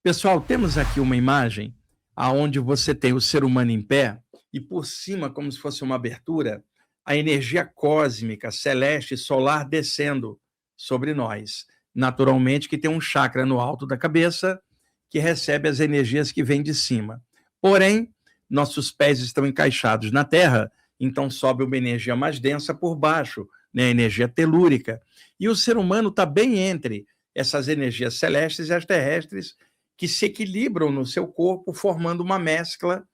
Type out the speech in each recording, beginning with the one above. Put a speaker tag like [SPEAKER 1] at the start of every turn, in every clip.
[SPEAKER 1] Pessoal, temos aqui uma imagem aonde você tem o ser humano em pé e por cima, como se fosse uma abertura, a energia cósmica, celeste, solar descendo sobre nós. Naturalmente que tem um chakra no alto da cabeça que recebe as energias que vêm de cima. Porém, nossos pés estão encaixados na Terra, então sobe uma energia mais densa por baixo, né, a energia telúrica. E o ser humano está bem entre essas energias celestes e as terrestres, que se equilibram no seu corpo, formando uma mescla,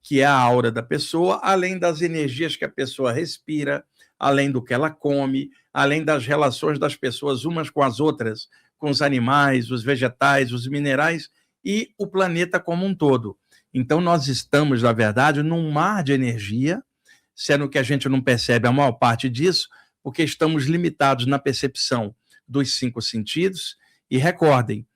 [SPEAKER 1] que é a aura da pessoa, além das energias que a pessoa respira, além do que ela come, além das relações das pessoas umas com as outras, com os animais, os vegetais, os minerais e o planeta como um todo. Então, nós estamos, na verdade, num mar de energia, sendo que a gente não percebe a maior parte disso, porque estamos limitados na percepção dos 5 sentidos. E recordem,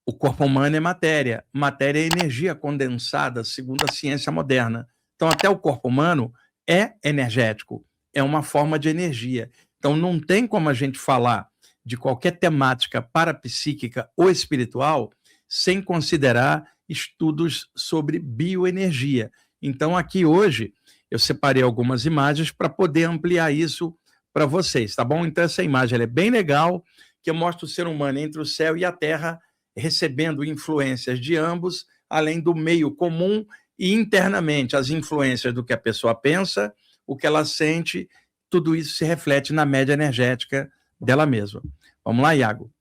[SPEAKER 1] o corpo humano é matéria, matéria é energia condensada, segundo a ciência moderna. Então, até o corpo humano é energético, é uma forma de energia. Então, não tem como a gente falar de qualquer temática parapsíquica ou espiritual sem considerar estudos sobre bioenergia. Então, aqui hoje, eu separei algumas imagens para poder ampliar isso para vocês, tá bom? Então, essa imagem ela é bem legal, que mostra o ser humano entre o céu e a terra, recebendo influências de ambos, além do meio comum e internamente as influências do que a pessoa pensa, o que ela sente, tudo isso se reflete na média energética dela mesma. Vamos lá, Iago.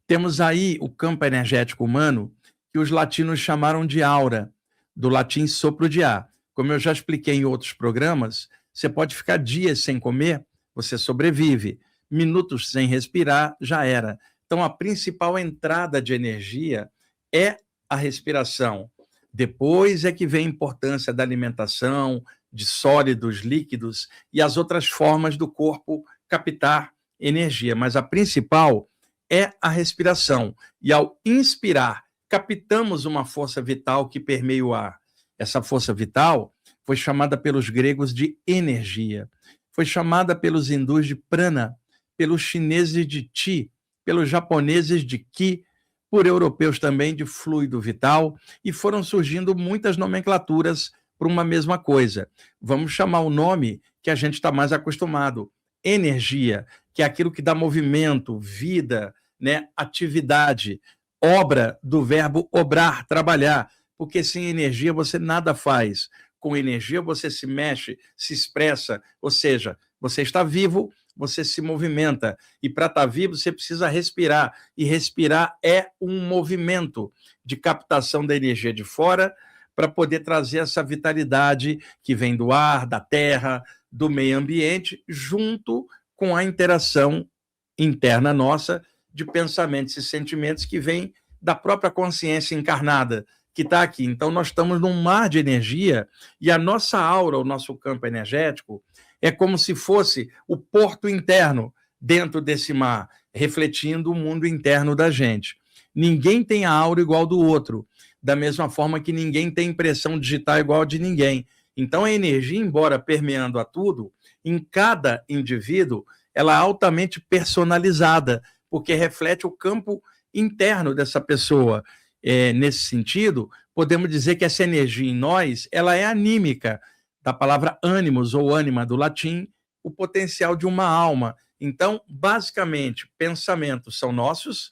[SPEAKER 1] Temos aí o campo energético humano, que os latinos chamaram de aura, do latim sopro de ar. Como eu já expliquei em outros programas, você pode ficar dias sem comer, você sobrevive. Minutos sem respirar, já era. Então, a principal entrada de energia é a respiração. Depois é que vem a importância da alimentação, de sólidos, líquidos e as outras formas do corpo captar energia. Mas a principal é a respiração. E ao inspirar, captamos uma força vital que permeia o ar. Essa força vital foi chamada pelos gregos de energia. Foi chamada pelos hindus de prana, pelos chineses de chi, pelos japoneses de ki, por europeus também de fluido vital, e foram surgindo muitas nomenclaturas para uma mesma coisa. Vamos chamar o nome que a gente está mais acostumado, energia, que é aquilo que dá movimento, vida, né, atividade, obra do verbo obrar, trabalhar, porque sem energia você nada faz. Com energia você se mexe, se expressa, ou seja, você está vivo, você se movimenta. E para estar vivo, você precisa respirar. E respirar é um movimento de captação da energia de fora para poder trazer essa vitalidade que vem do ar, da terra, do meio ambiente, junto com a interação interna nossa de pensamentos e sentimentos que vêm da própria consciência encarnada que está aqui. Então, nós estamos num mar de energia e a nossa aura, o nosso campo energético, é como se fosse o porto interno dentro desse mar, refletindo o mundo interno da gente. Ninguém tem a aura igual do outro, da mesma forma que ninguém tem impressão digital igual a de ninguém. Então, a energia, embora permeando a tudo, em cada indivíduo, ela é altamente personalizada, porque reflete o campo interno dessa pessoa. Nesse sentido, podemos dizer que essa energia em nós, ela é anímica, da palavra ânimos ou ânima do latim, o potencial de uma alma. Então, basicamente, pensamentos são nossos,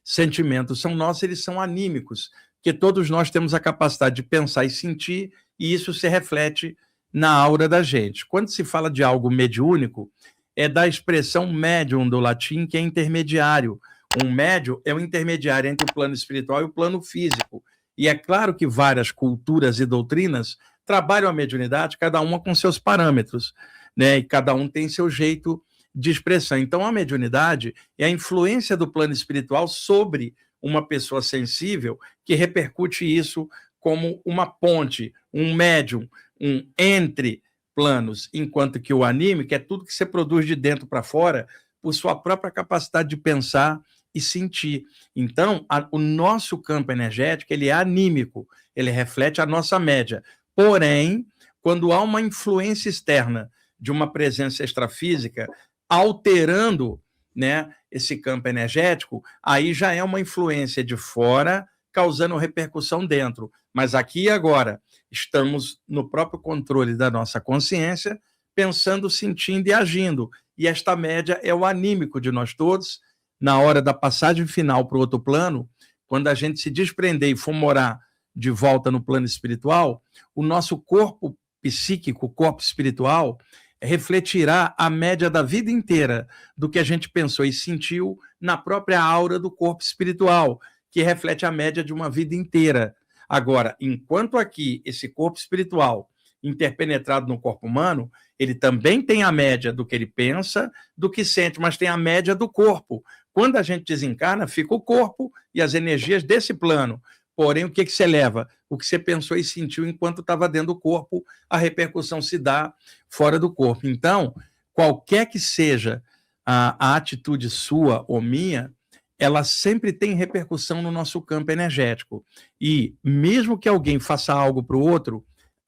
[SPEAKER 1] sentimentos são nossos, eles são anímicos, porque todos nós temos a capacidade de pensar e sentir, e isso se reflete na aura da gente. Quando se fala de algo mediúnico, é da expressão médium do latim, que é intermediário. Um médium é um intermediário entre o plano espiritual e o plano físico. E é claro que várias culturas e doutrinas trabalham a mediunidade, cada uma com seus parâmetros, né? E cada um tem seu jeito de expressão. Então, a mediunidade é a influência do plano espiritual sobre uma pessoa sensível que repercute isso como uma ponte, um médium, um entre planos, enquanto que o anímico é tudo que você produz de dentro para fora por sua própria capacidade de pensar e sentir. Então, o nosso campo energético, ele é anímico, ele reflete a nossa média. Porém, quando há uma influência externa de uma presença extrafísica, alterando né, esse campo energético, aí já é uma influência de fora causando repercussão dentro. Mas aqui e agora estamos no próprio controle da nossa consciência, pensando, sentindo e agindo. E esta média é o anímico de nós todos. Na hora da passagem final para o outro plano, quando a gente se desprender e for morar de volta no plano espiritual, o nosso corpo psíquico, corpo espiritual, refletirá a média da vida inteira do que a gente pensou e sentiu na própria aura do corpo espiritual, que reflete a média de uma vida inteira. Agora, enquanto aqui esse corpo espiritual interpenetrado no corpo humano, ele também tem a média do que ele pensa, do que sente, mas tem a média do corpo. Quando a gente desencarna, fica o corpo e as energias desse plano. Porém, o que você leva? O que você pensou e sentiu enquanto estava dentro do corpo, a repercussão se dá fora do corpo. Então, qualquer que seja a atitude sua ou minha, ela sempre tem repercussão no nosso campo energético. E mesmo que alguém faça algo para o outro,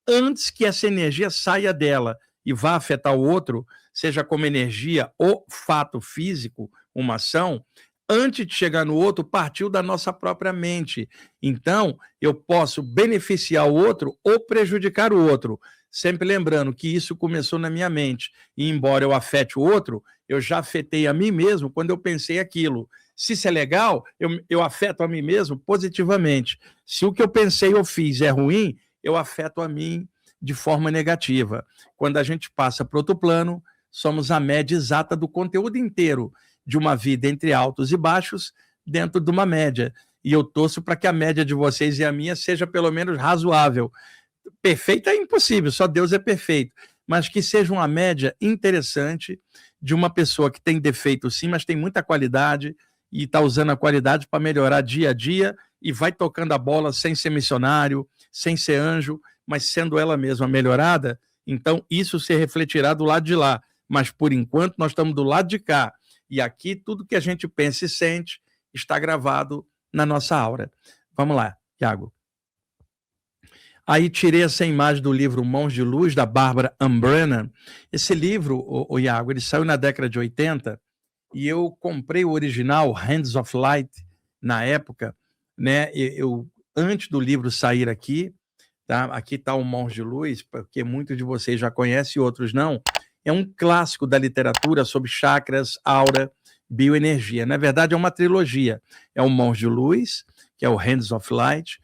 [SPEAKER 1] antes que essa energia saia dela e vá afetar o outro, seja como energia ou fato físico, uma ação, antes de chegar no outro, partiu da nossa própria mente. Então, eu posso beneficiar o outro ou prejudicar o outro, sempre lembrando que isso começou na minha mente. E embora eu afete o outro, eu já afetei a mim mesmo quando eu pensei aquilo. Se isso é legal, eu afeto a mim mesmo positivamente. Se o que eu pensei ou fiz é ruim, eu afeto a mim de forma negativa. Quando a gente passa para outro plano, somos a média exata do conteúdo inteiro de uma vida entre altos e baixos dentro de uma média. E eu torço para que a média de vocês e a minha seja pelo menos razoável. Perfeita é impossível, só Deus é perfeito. Mas que seja uma média interessante de uma pessoa que tem defeito sim, mas tem muita qualidade e está usando a qualidade para melhorar dia a dia e vai tocando a bola sem ser missionário, sem ser anjo, mas sendo ela mesma melhorada. Então isso se refletirá do lado de lá. Mas por enquanto nós estamos do lado de cá. E aqui tudo que a gente pensa e sente está gravado na nossa aura. Vamos lá, Iago. Aí tirei essa imagem do livro Mãos de Luz, da Barbara Ann Brennan. Esse livro, o Iago, ele saiu na década de 80 e eu comprei o original, Hands of Light, na época, né? Antes do livro sair aqui, tá? Aqui está o Mãos de Luz, porque muitos de vocês já conhecem e outros não. É um clássico da literatura sobre chakras, aura, bioenergia. Na verdade, é uma trilogia. É o Mãos de Luz, que é o Hands of Light,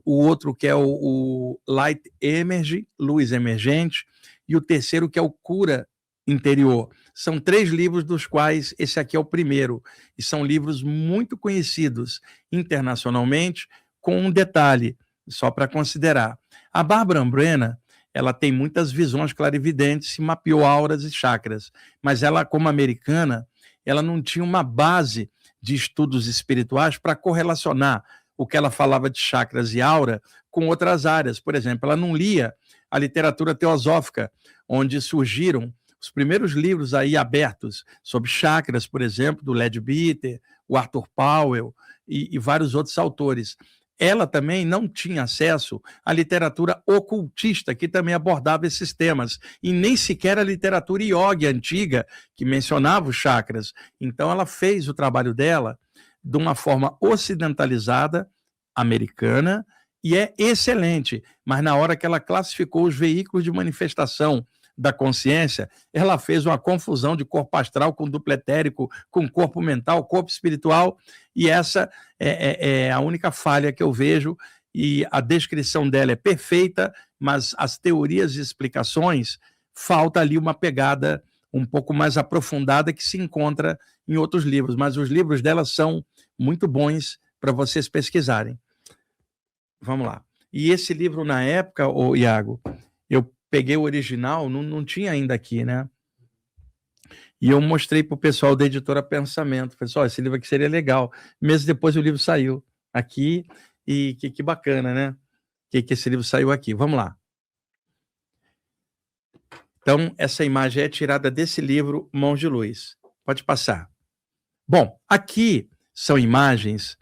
[SPEAKER 1] o outro que é o Light Emerge, Luz Emergente, e o terceiro que é o Cura Interior. São 3 livros, dos quais esse aqui é o primeiro. E são livros muito conhecidos internacionalmente, com um detalhe, só para considerar. A Barbara Ann Brennan, ela tem muitas visões clarividentes, se mapeou auras e chakras, mas ela, como americana, ela não tinha uma base de estudos espirituais para correlacionar o que ela falava de chakras e aura com outras áreas. Por exemplo, ela não lia a literatura teosófica, onde surgiram os primeiros livros aí abertos sobre chakras, por exemplo, do Leadbeater, o Arthur Powell e vários outros autores. Ela também não tinha acesso à literatura ocultista, que também abordava esses temas, e nem sequer a literatura yoga antiga, que mencionava os chakras. Então, ela fez o trabalho dela de uma forma ocidentalizada, americana, e é excelente. Mas na hora que ela classificou os veículos de manifestação da consciência, ela fez uma confusão de corpo astral com duplo etérico, com corpo mental, corpo espiritual, e essa é a única falha que eu vejo, e a descrição dela é perfeita, mas as teorias e explicações, falta ali uma pegada um pouco mais aprofundada que se encontra em outros livros, mas os livros dela são muito bons para vocês pesquisarem. Vamos lá. E esse livro, na época, Iago, eu peguei o original, não tinha ainda aqui, né? E eu mostrei para o pessoal da editora Pensamento. Falei assim, esse livro aqui seria legal. Meses depois o livro saiu aqui, e que bacana, né? Que esse livro saiu aqui. Vamos lá. Então, essa imagem é tirada desse livro, Mãos de Luz. Pode passar. Bom, aqui são imagens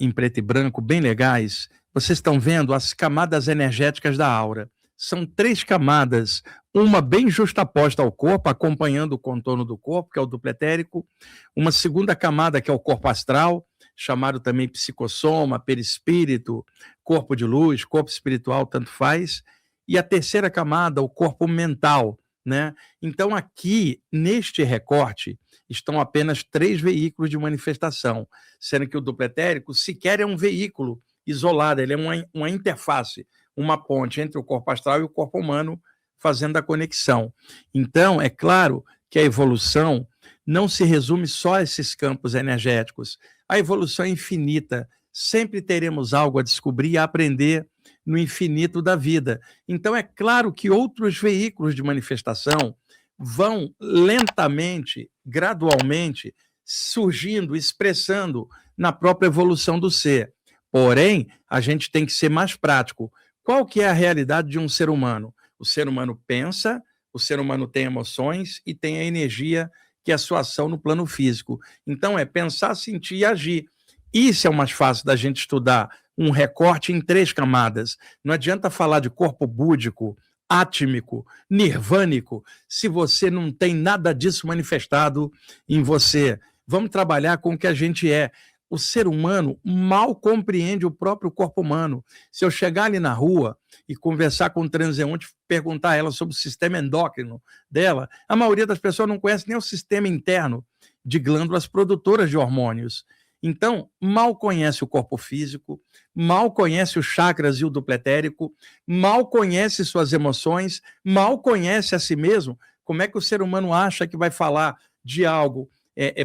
[SPEAKER 1] em preto e branco, bem legais. Vocês estão vendo as camadas energéticas da aura. São 3 camadas, uma bem justaposta ao corpo, acompanhando o contorno do corpo, que é o duplo etérico, uma segunda camada, que é o corpo astral, chamado também psicossoma, perispírito, corpo de luz, corpo espiritual, tanto faz, e a terceira camada, o corpo mental, né? Então, aqui, neste recorte, estão apenas 3 veículos de manifestação, sendo que o duplo etérico sequer é um veículo isolado, ele é uma interface, uma ponte entre o corpo astral e o corpo humano, fazendo a conexão. Então, é claro que a evolução não se resume só a esses campos energéticos. A evolução é infinita. Sempre teremos algo a descobrir e a aprender no infinito da vida. Então, é claro que outros veículos de manifestação vão lentamente, gradualmente, surgindo, expressando na própria evolução do ser. Porém, a gente tem que ser mais prático. Qual que é a realidade de um ser humano? O ser humano pensa, o ser humano tem emoções e tem a energia, que é a sua ação no plano físico. Então, é pensar, sentir e agir. Isso é o mais fácil da gente estudar, um recorte em 3 camadas. Não adianta falar de corpo búdico, átmico, nirvânico, se você não tem nada disso manifestado em você. Vamos trabalhar com o que a gente é. O ser humano mal compreende o próprio corpo humano. Se eu chegar ali na rua e conversar com um transeunte, perguntar a ela sobre o sistema endócrino dela, a maioria das pessoas não conhece nem o sistema interno de glândulas produtoras de hormônios. Então, mal conhece o corpo físico, mal conhece os chakras e o duplo etérico, mal conhece suas emoções, mal conhece a si mesmo. Como é que o ser humano acha que vai falar de algo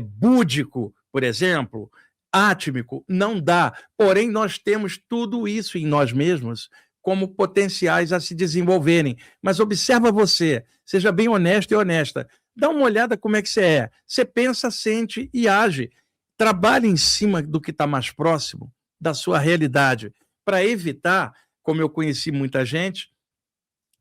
[SPEAKER 1] búdico, por exemplo, átmico? Não dá. Porém, nós temos tudo isso em nós mesmos como potenciais a se desenvolverem. Mas observa você, seja bem honesto e honesta. Dá uma olhada como é que você é. Você pensa, sente e age. Trabalhe em cima do que está mais próximo da sua realidade, para evitar, como eu conheci muita gente,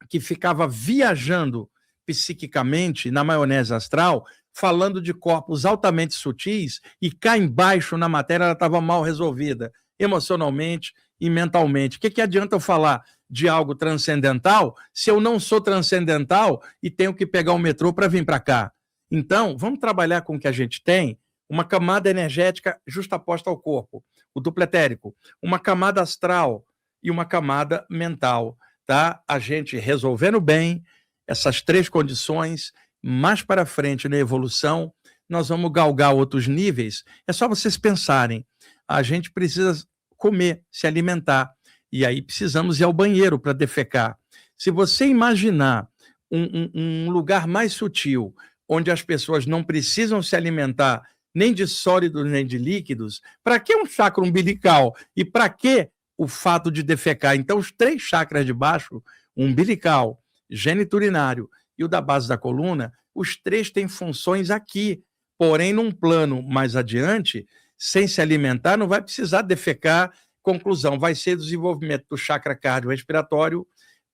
[SPEAKER 1] que ficava viajando psiquicamente na maionese astral, falando de corpos altamente sutis, e cá embaixo na matéria ela estava mal resolvida, emocionalmente e mentalmente. O que adianta eu falar de algo transcendental se eu não sou transcendental e tenho que pegar o metrô para vir para cá? Então, vamos trabalhar com o que a gente tem, uma camada energética justaposta ao corpo, o duplo etérico, uma camada astral e uma camada mental, tá? A gente resolvendo bem essas 3 condições, mais para frente na evolução, nós vamos galgar outros níveis. É só vocês pensarem, a gente precisa comer, se alimentar, e aí precisamos ir ao banheiro para defecar. Se você imaginar um lugar mais sutil, onde as pessoas não precisam se alimentar nem de sólidos nem de líquidos, para que um chakra umbilical? E para que o fato de defecar? Então, os 3 chakras de baixo, o umbilical, geniturinário e o da base da coluna, os 3 têm funções aqui. Porém, num plano mais adiante, sem se alimentar, não vai precisar defecar. Conclusão, vai ser desenvolvimento do chakra cardiorrespiratório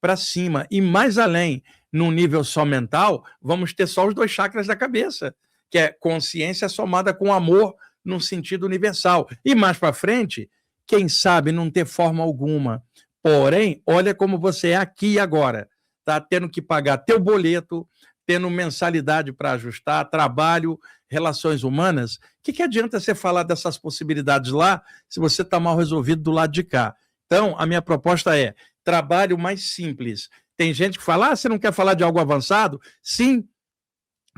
[SPEAKER 1] para cima. E mais além, num nível só mental, vamos ter só os 2 chakras da cabeça, que é consciência somada com amor num sentido universal. E mais para frente, quem sabe não ter forma alguma. Porém, olha como você é aqui e agora. Tá tendo que pagar teu boleto, tendo mensalidade para ajustar, trabalho, relações humanas. O que adianta você falar dessas possibilidades lá se você está mal resolvido do lado de cá? Então, a minha proposta é trabalho mais simples. Tem gente que fala, você não quer falar de algo avançado? Sim.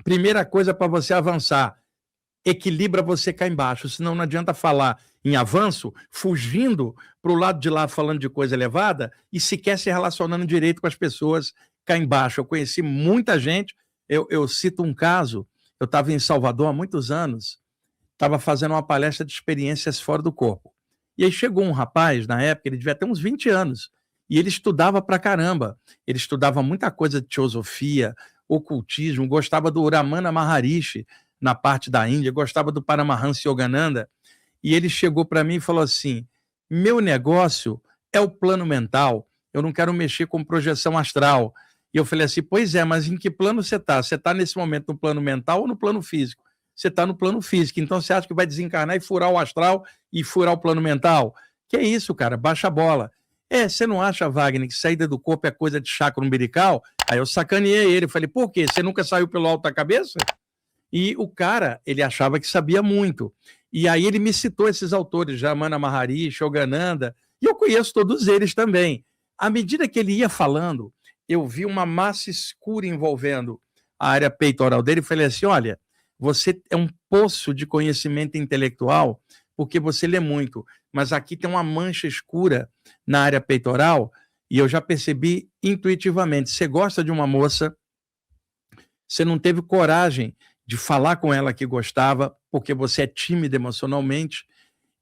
[SPEAKER 1] Primeira coisa para você avançar, equilibra você cá embaixo, senão não adianta falar em avanço, fugindo para o lado de lá falando de coisa elevada e sequer se relacionando direito com as pessoas cá embaixo. Eu conheci muita gente, eu cito um caso, eu estava em Salvador há muitos anos, estava fazendo uma palestra de experiências fora do corpo. E aí chegou um rapaz, na época, ele devia ter uns 20 anos, e ele estudava pra caramba, ele estudava muita coisa de teosofia, ocultismo, gostava do Ramana Maharishi, na parte da Índia, gostava do Paramahansa Yogananda, e ele chegou para mim e falou assim, meu negócio é o plano mental, eu não quero mexer com projeção astral. E eu falei assim, pois é, mas em que plano você está? Você está nesse momento no plano mental ou no plano físico? Você está no plano físico, então você acha que vai desencarnar e furar o astral e furar o plano mental? Que é isso, cara, baixa a bola. Você não acha, Wagner, que saída do corpo é coisa de chakra umbilical? Aí eu sacaneei ele, falei, por quê? Você nunca saiu pelo alto da cabeça? E o cara, ele achava que sabia muito. E aí ele me citou esses autores, Ramana Maharishi, Yogananda, e eu conheço todos eles também. À medida que ele ia falando, eu vi uma massa escura envolvendo a área peitoral dele e falei assim, olha, você é um poço de conhecimento intelectual porque você lê muito, mas aqui tem uma mancha escura na área peitoral e eu já percebi intuitivamente, você gosta de uma moça, você não teve coragem de falar com ela que gostava, porque você é tímido emocionalmente,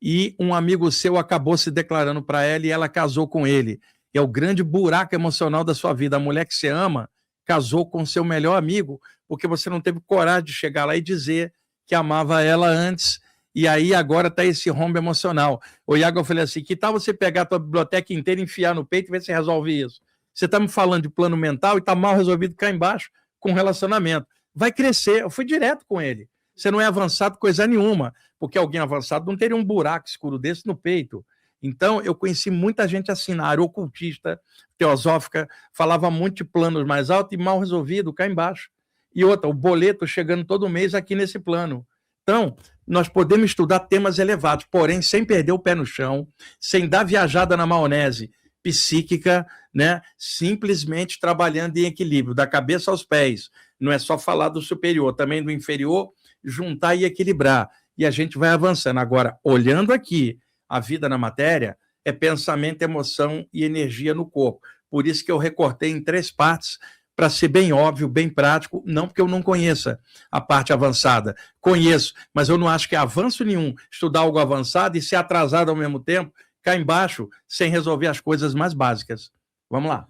[SPEAKER 1] e um amigo seu acabou se declarando para ela e ela casou com ele. É o grande buraco emocional da sua vida. A mulher que você ama casou com seu melhor amigo, porque você não teve coragem de chegar lá e dizer que amava ela antes, e aí agora está esse rombo emocional. O Iago, eu falei assim, que tal você pegar a tua biblioteca inteira, enfiar no peito e ver se resolve isso? Você está me falando de plano mental e está mal resolvido cá embaixo com relacionamento. Vai crescer. Eu fui direto com ele. Você não é avançado coisa nenhuma, porque alguém avançado não teria um buraco escuro desse no peito. Então, eu conheci muita gente assim, na área ocultista, teosófica, falava muito de planos mais altos e mal resolvido cá embaixo. E outra, o boleto chegando todo mês aqui nesse plano. Então, nós podemos estudar temas elevados, porém, sem perder o pé no chão, sem dar viajada na maionese psíquica, né? Simplesmente trabalhando em equilíbrio, da cabeça aos pés. Não é só falar do superior, também do inferior, juntar e equilibrar. E a gente vai avançando. Agora, olhando aqui a vida na matéria, é pensamento, emoção e energia no corpo. Por isso que eu recortei em 3 partes, para ser bem óbvio, bem prático, não porque eu não conheça a parte avançada. Conheço, mas eu não acho que é avanço nenhum estudar algo avançado e ser atrasado ao mesmo tempo, cá embaixo, sem resolver as coisas mais básicas. Vamos lá.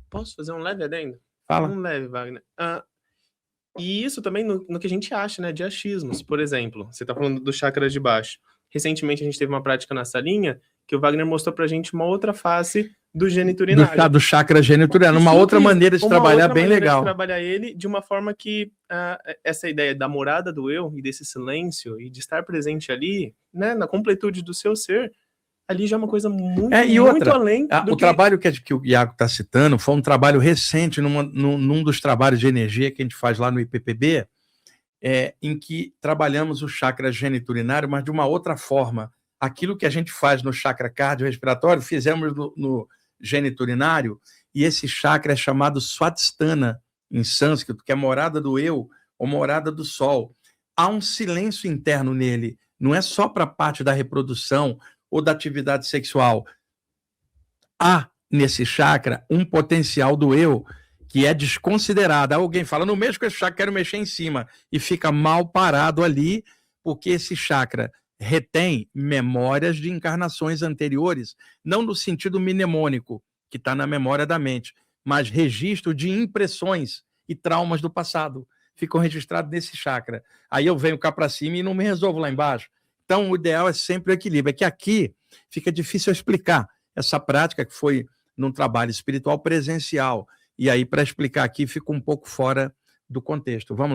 [SPEAKER 2] Posso fazer um leve adendo?
[SPEAKER 1] Fala.
[SPEAKER 2] Um leve, Wagner. E isso também no que a gente acha, né, de achismos. Por exemplo, você está falando do chakra de baixo. Recentemente a gente teve uma prática na salinha que o Wagner mostrou pra gente uma outra face do geniturinário.
[SPEAKER 1] Do chakra geniturinário, uma outra maneira de trabalhar bem legal.
[SPEAKER 2] De trabalhar ele de uma forma que essa ideia da morada do eu e desse silêncio e de estar presente ali, né, na completude do seu ser, ali já é uma coisa muito, muito além do
[SPEAKER 1] trabalho que o Iago está citando foi um trabalho recente num dos trabalhos de energia que a gente faz lá no IPPB, em que trabalhamos o chakra geniturinário, mas de uma outra forma. Aquilo que a gente faz no chakra cardiorrespiratório, fizemos no geniturinário, e esse chakra é chamado Swadhisthana, em sânscrito, que é morada do eu ou morada do sol. Há um silêncio interno nele, não é só para a parte da reprodução ou da atividade sexual. Há nesse chakra um potencial do eu que é desconsiderado. Alguém fala, não mexo com esse chakra, quero mexer em cima, e fica mal parado ali, porque esse chakra retém memórias de encarnações anteriores, não no sentido mnemônico, que está na memória da mente, mas registro de impressões e traumas do passado. Ficam registrados nesse chakra. Aí eu venho cá para cima e não me resolvo lá embaixo. Então, o ideal é sempre o equilíbrio. É que aqui fica difícil explicar essa prática que foi num trabalho espiritual presencial. E aí, para explicar aqui, fica um pouco fora do contexto. Vamos lá.